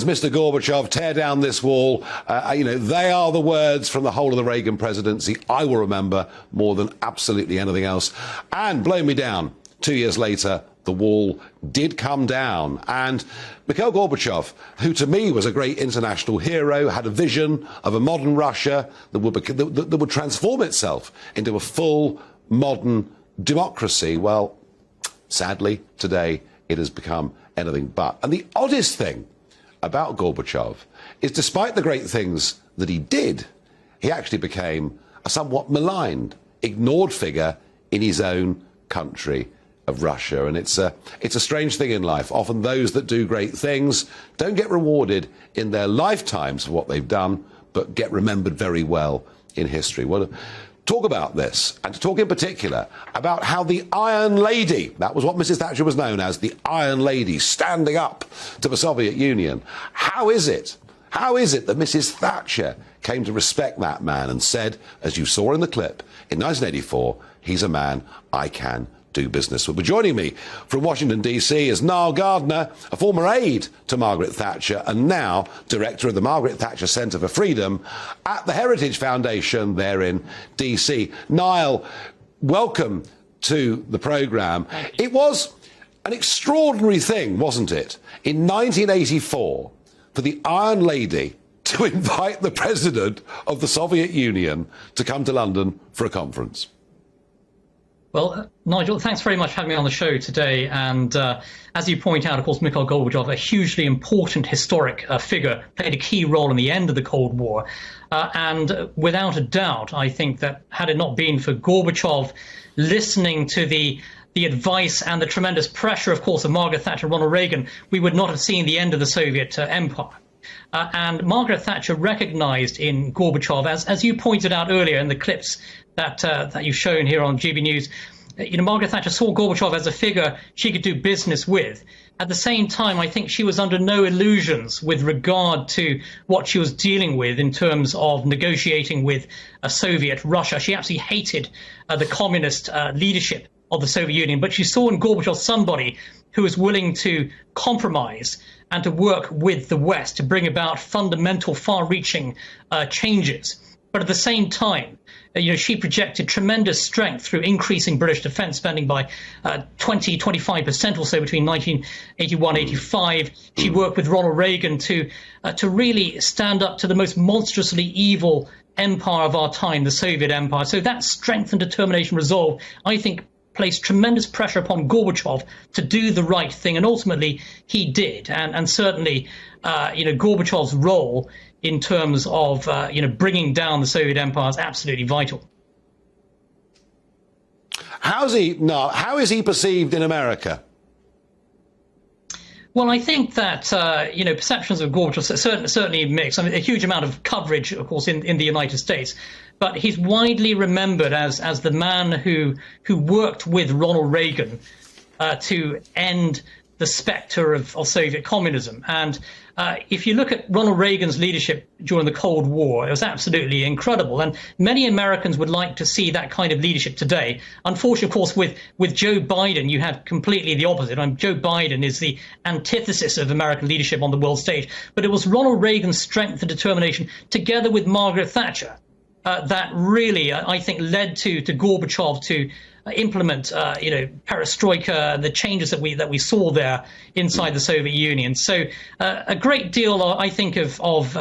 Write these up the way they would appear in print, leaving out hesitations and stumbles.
Americans, Mr. Gorbachev, tear down this wall. They are the words from the whole of the Reagan presidency I will remember more than absolutely anything else. And blow me down. 2 years later, the wall did come down. And Mikhail Gorbachev, who to me was a great international hero, had a vision of a modern Russia that would transform itself into a full modern democracy. Well, sadly, today it has become anything but. And the oddest thing about Gorbachev is, despite the great things that he did, he actually became a somewhat maligned, ignored figure in his own country of Russia. And it's a strange thing in life. Often those that do great things don't get rewarded in their lifetimes for what they've done, but get remembered very well in history. Well, talk about this, and to talk in particular about how the Iron Lady, that was what Mrs. Thatcher was known as, the Iron Lady, standing up to the Soviet Union. How is it that Mrs. Thatcher came to respect that man and said, as you saw in the clip, in 1984, he's a man I can do business with? But joining me from Washington, D.C. is Nile Gardiner, a former aide to Margaret Thatcher and now director of the Margaret Thatcher Centre for Freedom at the Heritage Foundation there in D.C. Nile, welcome to the programme. It was an extraordinary thing, wasn't it, in 1984 for the Iron Lady to invite the president of the Soviet Union to come to London for a conference? Well, Nigel, thanks very much for having me on the show today. And as you point out, of course, Mikhail Gorbachev, a hugely important historic figure, played a key role in the end of the Cold War. And without a doubt, I think that had it not been for Gorbachev listening to the advice and the tremendous pressure, of course, of Margaret Thatcher and Ronald Reagan, we would not have seen the end of the Soviet empire. And Margaret Thatcher recognized in Gorbachev, as you pointed out earlier in the clips that you've shown here on GBNews, Margaret Thatcher saw Gorbachev as a figure she could do business with. At the same time, I think she was under no illusions with regard to what she was dealing with in terms of negotiating with a Soviet Russia. She absolutely hated the communist leadership of the Soviet Union, but she saw in Gorbachev somebody who was willing to compromise and to work with the West to bring about fundamental, far-reaching changes. But at the same time, she projected tremendous strength through increasing British defence spending by 25% or so between 1981 and 85. She worked with Ronald Reagan to really stand up to the most monstrously evil empire of our time, the Soviet Empire. So that strength and determination, resolve, I think, placed tremendous pressure upon Gorbachev to do the right thing, and ultimately he did. And certainly, Gorbachev's role in terms of bringing down the Soviet Empire is absolutely vital. How is he perceived in America? Well, I think that perceptions of Gorbachev certainly mixed. I mean, a huge amount of coverage, of course, in the United States, but he's widely remembered as the man who worked with Ronald Reagan to end the spectre of Soviet communism. And if you look at Ronald Reagan's leadership during the Cold War, it was absolutely incredible. And many Americans would like to see that kind of leadership today. Unfortunately, of course, with Joe Biden, you have completely the opposite. Joe Biden is the antithesis of American leadership on the world stage. But it was Ronald Reagan's strength and determination, together with Margaret Thatcher, that really, I think, led to Gorbachev to implement, perestroika and the changes that we saw there inside the Soviet Union. So a great deal, I think, of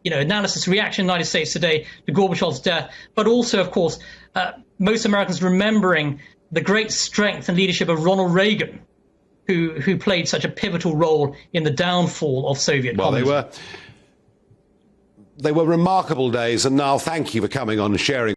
analysis, reaction in the United States today to Gorbachev's death, but also, of course, most Americans remembering the great strength and leadership of Ronald Reagan, who played such a pivotal role in the downfall of Soviet communism. They were remarkable days, and Niall, thank you for coming on and sharing